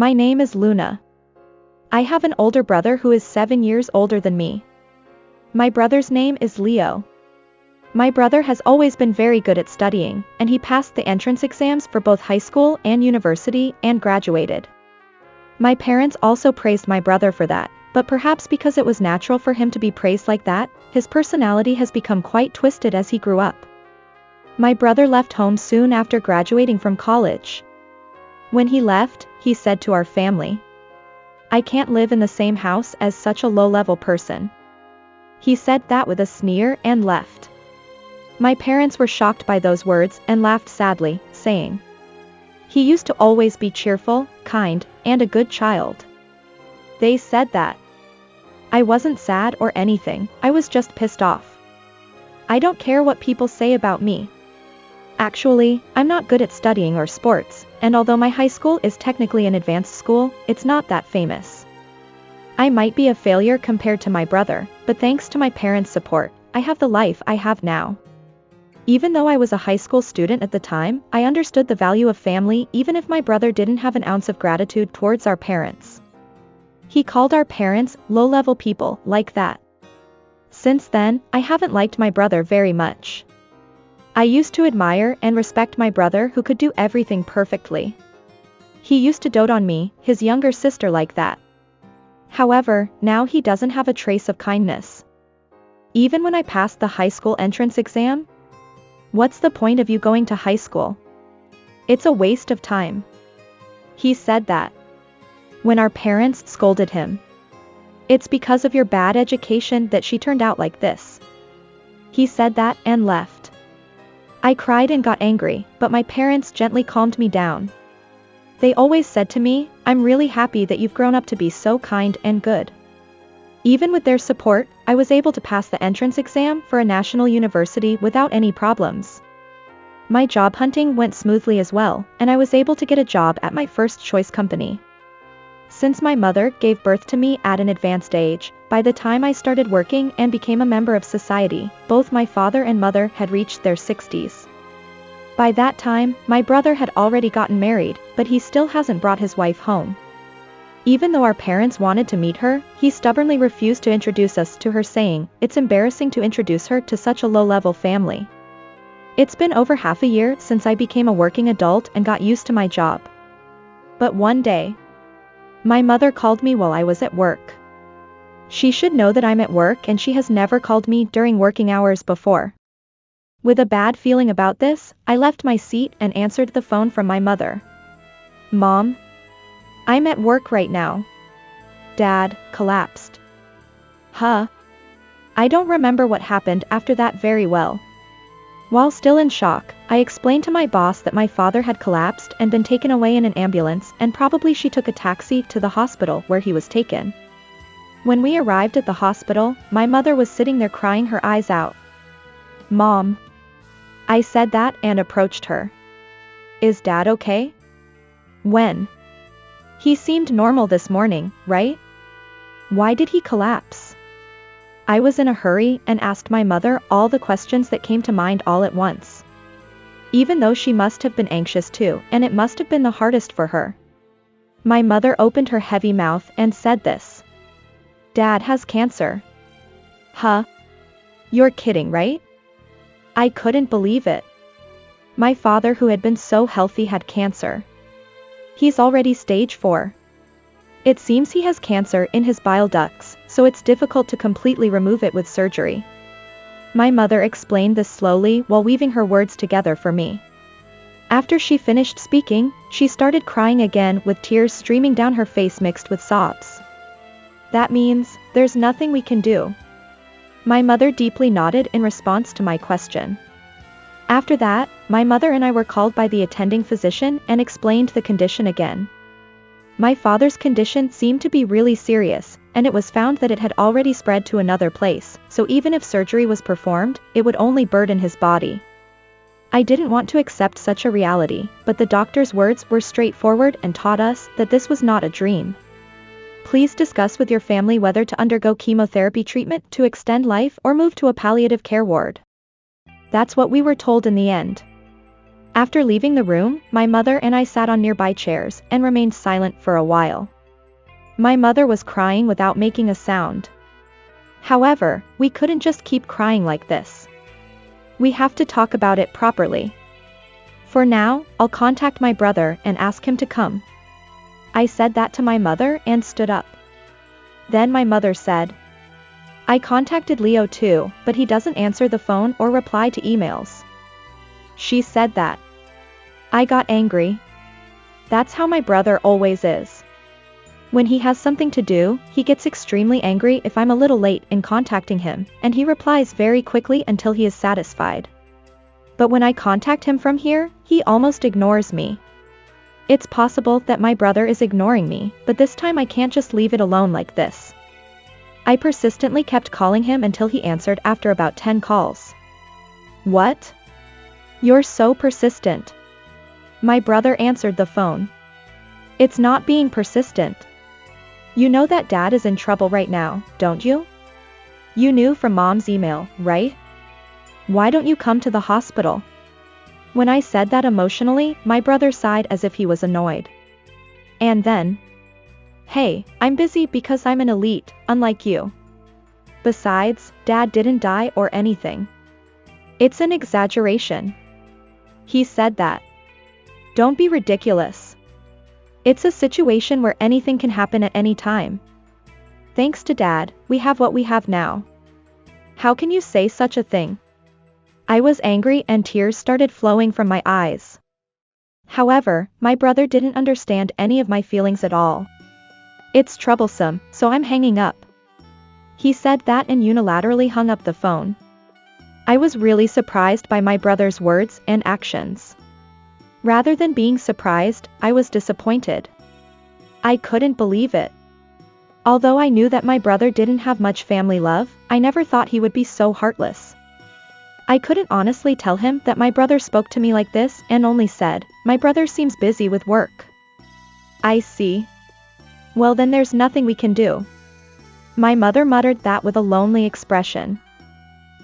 My name is Luna. I have an older brother who is 7 years older than me. My brother's name is Leo. My brother has always been very good at studying, and he passed the entrance exams for both high school and university and graduated. My parents also praised my brother for that, but perhaps because it was natural for him to be praised like that, his personality has become quite twisted as he grew up. My brother left home soon after graduating from college. When he left, he said to our family, "I can't live in the same house as such a low-level person." He said that with a sneer and left. My parents were shocked by those words and laughed sadly, saying, "He used to always be cheerful, kind, and a good child." They said that. I wasn't sad or anything, I was just pissed off. I don't care what people say about me. Actually, I'm not good at studying or sports, and although my high school is technically an advanced school, it's not that famous. I might be a failure compared to my brother, but thanks to my parents' support, I have the life I have now. Even though I was a high school student at the time, I understood the value of family even if my brother didn't have an ounce of gratitude towards our parents. He called our parents low-level people like that. Since then, I haven't liked my brother very much. I used to admire and respect my brother who could do everything perfectly. He used to dote on me, his younger sister, like that. However, now he doesn't have a trace of kindness. Even when I passed the high school entrance exam? What's the point of you going to high school? It's a waste of time. He said that. When our parents scolded him. It's because of your bad education that she turned out like this. He said that and left. I cried and got angry, but my parents gently calmed me down. They always said to me, "I'm really happy that you've grown up to be so kind and good." Even with their support, I was able to pass the entrance exam for a national university without any problems. My job hunting went smoothly as well, and I was able to get a job at my first choice company. Since my mother gave birth to me at an advanced age, by the time I started working and became a member of society, both my father and mother had reached their 60s. By that time, my brother had already gotten married, but he still hasn't brought his wife home. Even though our parents wanted to meet her, he stubbornly refused to introduce us to her, saying, "It's embarrassing to introduce her to such a low-level family." It's been over half a year since I became a working adult and got used to my job. But one day, my mother called me while I was at work. She should know that I'm at work and she has never called me during working hours before. With a bad feeling about this, I left my seat and answered the phone from my mother. "Mom? I'm at work right now." Dad collapsed. Huh? I don't remember what happened after that very well. While still in shock, I explained to my boss that my father had collapsed and been taken away in an ambulance, and probably she took a taxi to the hospital where he was taken. When we arrived at the hospital, my mother was sitting there crying her eyes out. "Mom." I said that and approached her. "Is Dad okay?" "When? He seemed normal this morning, right? Why did he collapse?" I was in a hurry and asked my mother all the questions that came to mind all at once. Even though she must have been anxious too, and it must have been the hardest for her. My mother opened her heavy mouth and said this. "Dad has cancer." Huh? You're kidding, right? I couldn't believe it. My father, who had been so healthy, had cancer. He's already stage 4. It seems he has cancer in his bile ducts, so it's difficult to completely remove it with surgery. My mother explained this slowly while weaving her words together for me. After she finished speaking, she started crying again with tears streaming down her face mixed with sobs. "That means, there's nothing we can do." My mother deeply nodded in response to my question. After that, my mother and I were called by the attending physician and explained the condition again. My father's condition seemed to be really serious, and it was found that it had already spread to another place, so even if surgery was performed, it would only burden his body. I didn't want to accept such a reality, but the doctor's words were straightforward and taught us that this was not a dream. Please discuss with your family whether to undergo chemotherapy treatment to extend life or move to a palliative care ward. That's what we were told in the end. After leaving the room, my mother and I sat on nearby chairs and remained silent for a while. My mother was crying without making a sound. However, we couldn't just keep crying like this. We have to talk about it properly. For now, I'll contact my brother and ask him to come. I said that to my mother and stood up. Then my mother said, I contacted Leo too, but he doesn't answer the phone or reply to emails. She said that. I got angry. That's how my brother always is. When he has something to do, he gets extremely angry if I'm a little late in contacting him, and he replies very quickly until he is satisfied. But when I contact him from here, he almost ignores me. It's possible that my brother is ignoring me, but this time I can't just leave it alone like this. I persistently kept calling him until he answered after about 10 calls. What? You're so persistent. My brother answered the phone. It's not being persistent. You know that Dad is in trouble right now, don't you? You knew from Mom's email, right? Why don't you come to the hospital? When I said that emotionally, my brother sighed as if he was annoyed. And then, hey, I'm busy because I'm an elite, unlike you. Besides, Dad didn't die or anything. It's an exaggeration. He said that. Don't be ridiculous. It's a situation where anything can happen at any time. Thanks to Dad, we have what we have now. How can you say such a thing? I was angry and tears started flowing from my eyes. However, my brother didn't understand any of my feelings at all. It's troublesome, so I'm hanging up. He said that and unilaterally hung up the phone. I was really surprised by my brother's words and actions. Rather than being surprised, I was disappointed. I couldn't believe it. Although I knew that my brother didn't have much family love, I never thought he would be so heartless. I couldn't honestly tell him that my brother spoke to me like this and only said, my brother seems busy with work. I see. Well then there's nothing we can do. My mother muttered that with a lonely expression.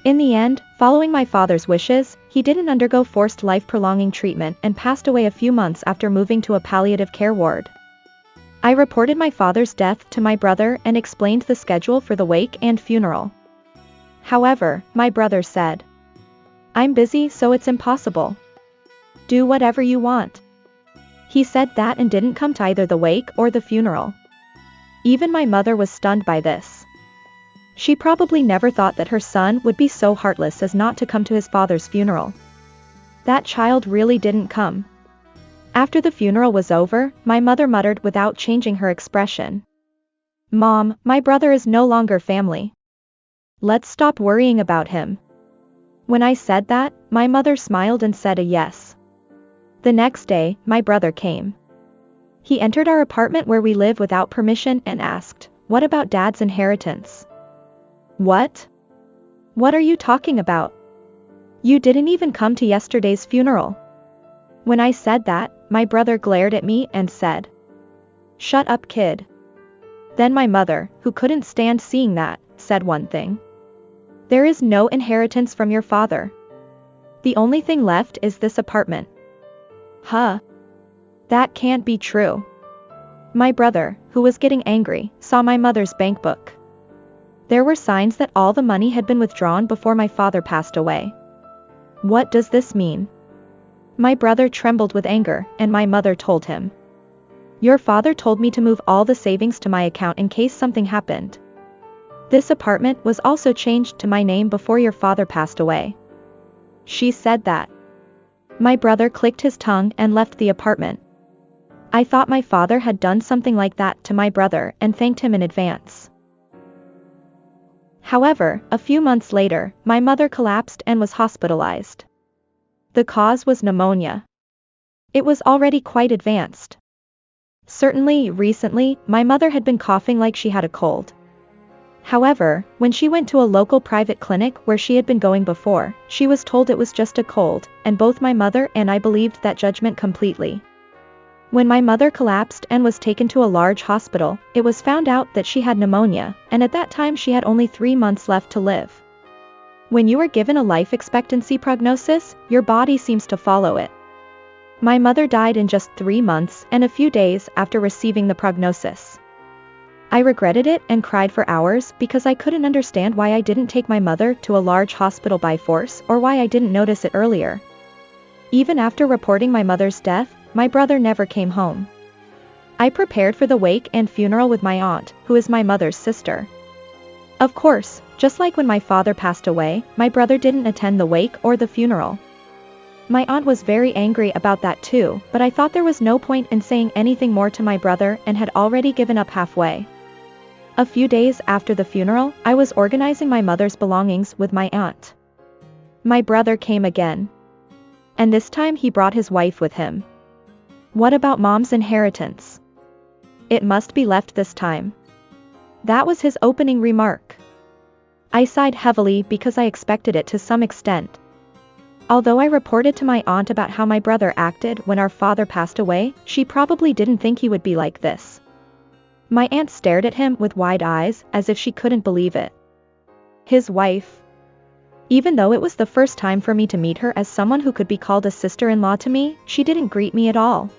In the end, following my father's wishes, he didn't undergo forced life-prolonging treatment and passed away a few months after moving to a palliative care ward. I reported my father's death to my brother and explained the schedule for the wake and funeral. However, my brother said, I'm busy so it's impossible. Do whatever you want. He said that and didn't come to either the wake or the funeral. Even my mother was stunned by this. She probably never thought that her son would be so heartless as not to come to his father's funeral. That child really didn't come. After the funeral was over, my mother muttered without changing her expression. Mom, my brother is no longer family. Let's stop worrying about him. When I said that, my mother smiled and said a yes. The next day, my brother came. He entered our apartment where we live without permission and asked, what about Dad's inheritance? What? What are you talking about? You didn't even come to yesterday's funeral. When I said that, my brother glared at me and said, shut up, kid. Then my mother, who couldn't stand seeing that, said one thing. There is no inheritance from your father. The only thing left is this apartment. Huh? That can't be true. My brother, who was getting angry, saw my mother's bank book. There were signs that all the money had been withdrawn before my father passed away. What does this mean? My brother trembled with anger, and my mother told him. Your father told me to move all the savings to my account in case something happened. This apartment was also changed to my name before your father passed away. She said that. My brother clicked his tongue and left the apartment. I thought my father had done something like that to my brother and thanked him in advance. However, a few months later, my mother collapsed and was hospitalized. The cause was pneumonia. It was already quite advanced. Certainly, recently, my mother had been coughing like she had a cold. However, when she went to a local private clinic where she had been going before, she was told it was just a cold, and both my mother and I believed that judgment completely. When my mother collapsed and was taken to a large hospital, it was found out that she had pneumonia, and at that time she had only 3 months left to live. When you are given a life expectancy prognosis, your body seems to follow it. My mother died in just 3 months and a few days after receiving the prognosis. I regretted it and cried for hours because I couldn't understand why I didn't take my mother to a large hospital by force or why I didn't notice it earlier. Even after reporting my mother's death, my brother never came home. I prepared for the wake and funeral with my aunt, who is my mother's sister. Of course, just like when my father passed away, my brother didn't attend the wake or the funeral. My aunt was very angry about that too, but I thought there was no point in saying anything more to my brother and had already given up halfway. A few days after the funeral, I was organizing my mother's belongings with my aunt. My brother came again. And this time he brought his wife with him. What about Mom's inheritance? It must be left this time. That was his opening remark. I sighed heavily because I expected it to some extent. Although I reported to my aunt about how my brother acted when our father passed away, she probably didn't think he would be like this. My aunt stared at him with wide eyes as if she couldn't believe it. His wife. Even though it was the first time for me to meet her as someone who could be called a sister-in-law to me, she didn't greet me at all.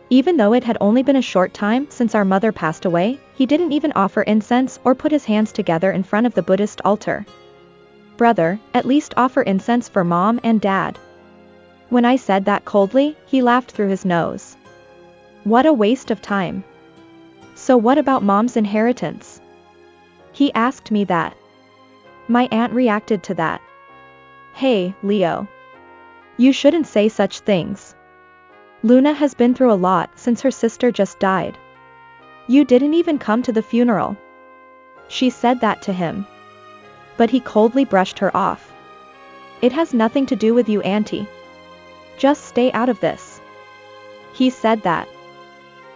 Even though it had only been a short time since our mother passed away, he didn't even offer incense or put his hands together in front of the Buddhist altar. Brother, at least offer incense for Mom and Dad. When I said that coldly, he laughed through his nose. What a waste of time. So what about Mom's inheritance? He asked me that. My aunt reacted to that. Hey, Leo. You shouldn't say such things. Luna has been through a lot since her sister just died. You didn't even come to the funeral. She said that to him. But he coldly brushed her off. It has nothing to do with you, Auntie. Just stay out of this. He said that.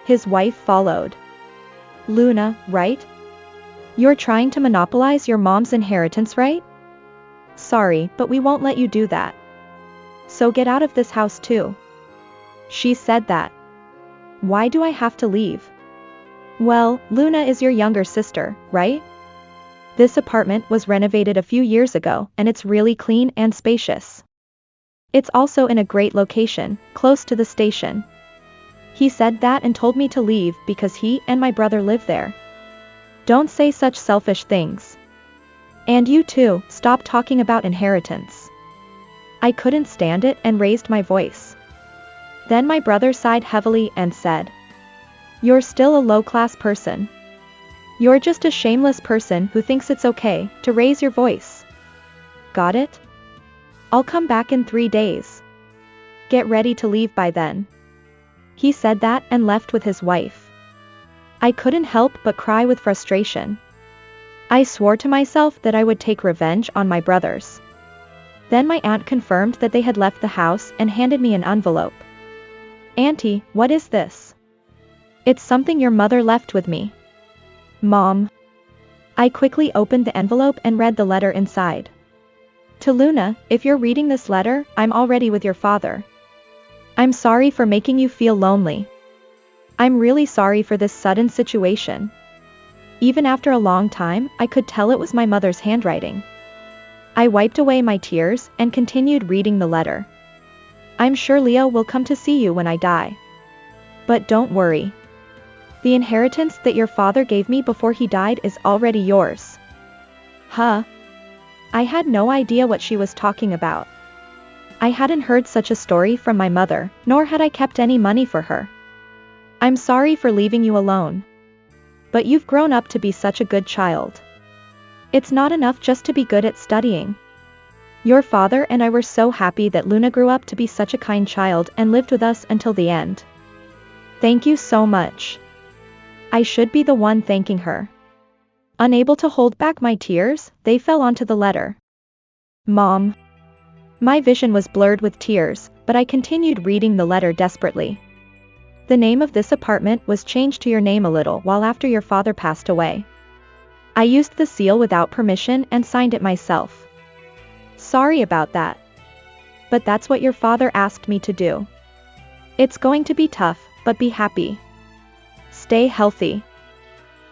His wife followed. Luna, right? You're trying to monopolize your mom's inheritance, right? Sorry, but we won't let you do that. So get out of this house too. She said that. Why do I have to leave? Well, Luna is your younger sister, right? This apartment was renovated a few years ago and it's really clean and spacious. It's also in a great location, close to the station. He said that and told me to leave because he and my brother live there. Don't say such selfish things. And you too, stop talking about inheritance. I couldn't stand it and raised my voice. Then my brother sighed heavily and said, You're still a low-class person. You're just a shameless person who thinks it's okay to raise your voice. Got it? I'll come back in 3 days. Get ready to leave by then. He said that and left with his wife. I couldn't help but cry with frustration. I swore to myself that I would take revenge on my brothers. Then my aunt confirmed that they had left the house and handed me an envelope. Auntie, what is this? It's something your mother left with me. Mom. I quickly opened the envelope and read the letter inside. To Luna, if you're reading this letter, I'm already with your father. I'm sorry for making you feel lonely. I'm really sorry for this sudden situation. Even after a long time, I could tell it was my mother's handwriting. I wiped away my tears and continued reading the letter. I'm sure Leo will come to see you when I die. But don't worry. The inheritance that your father gave me before he died is already yours. Huh? I had no idea what she was talking about. I hadn't heard such a story from my mother, nor had I kept any money for her. I'm sorry for leaving you alone. But you've grown up to be such a good child. It's not enough just to be good at studying. Your father and I were so happy that Luna grew up to be such a kind child and lived with us until the end. Thank you so much. I should be the one thanking her. Unable to hold back my tears, they fell onto the letter. Mom. My vision was blurred with tears, but I continued reading the letter desperately. The name of this apartment was changed to your name a little while after your father passed away. I used the seal without permission and signed it myself. Sorry about that. But that's what your father asked me to do. It's going to be tough, but be happy. Stay healthy.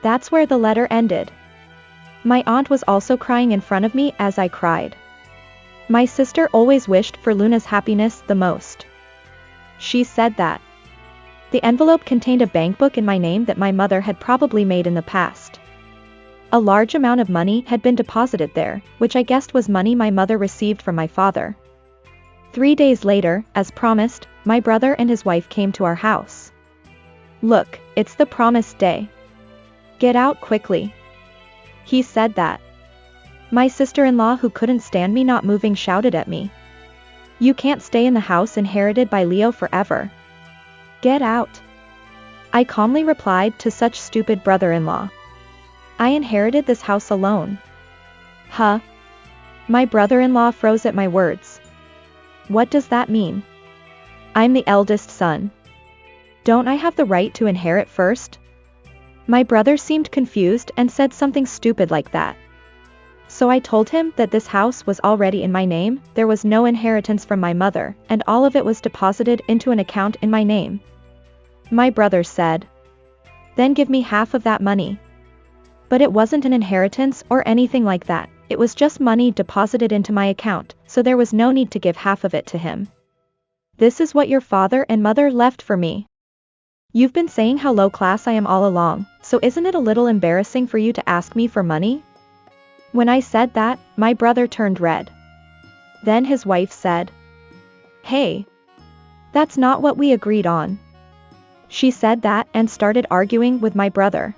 That's where the letter ended. My aunt was also crying in front of me as I cried. My sister always wished for Luna's happiness the most. She said that the envelope contained a bank book in my name that my mother had probably made in the past. A large amount of money had been deposited there, which I guessed was money my mother received from my father. 3 days later, as promised, my brother and his wife came to our house. "Look, it's the promised day. Get out quickly," he said that. My sister-in-law, who couldn't stand me not moving, shouted at me, "You can't stay in the house inherited by Leo forever. Get out." I calmly replied to such stupid brother-in-law. I inherited this house alone. Huh? My brother-in-law froze at my words. What does that mean? I'm the eldest son. Don't I have the right to inherit first? My brother seemed confused and said something stupid like that. So I told him that this house was already in my name, there was no inheritance from my mother, and all of it was deposited into an account in my name. My brother said, "Then give me half of that money." But it wasn't an inheritance or anything like that, it was just money deposited into my account, so there was no need to give half of it to him. This is what your father and mother left for me. You've been saying how low class I am all along, so isn't it a little embarrassing for you to ask me for money? When I said that, my brother turned red. Then his wife said, "Hey, that's not what we agreed on." She said that and started arguing with my brother.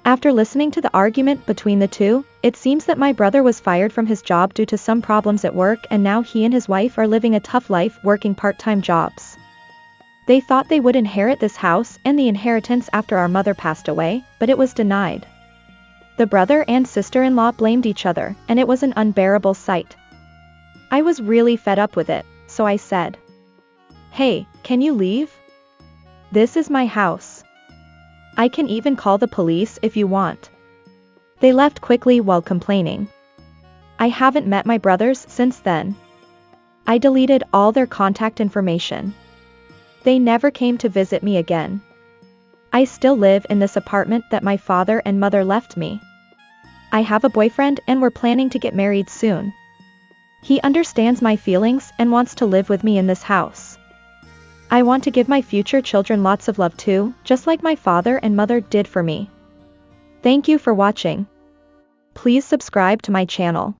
After listening to the argument between the two, it seems that my brother was fired from his job due to some problems at work, and now he and his wife are living a tough life working part-time jobs. They thought they would inherit this house and the inheritance after our mother passed away, but it was denied. The brother and sister-in-law blamed each other, and it was an unbearable sight. I was really fed up with it, so I said, "Hey, can you leave? This is my house. I can even call the police if you want." They left quickly while complaining. I haven't met my brothers since then. I deleted all their contact information. They never came to visit me again. I still live in this apartment that my father and mother left me. I have a boyfriend and we're planning to get married soon. He understands my feelings and wants to live with me in this house. I want to give my future children lots of love too, just like my father and mother did for me. Thank you for watching. Please subscribe to my channel.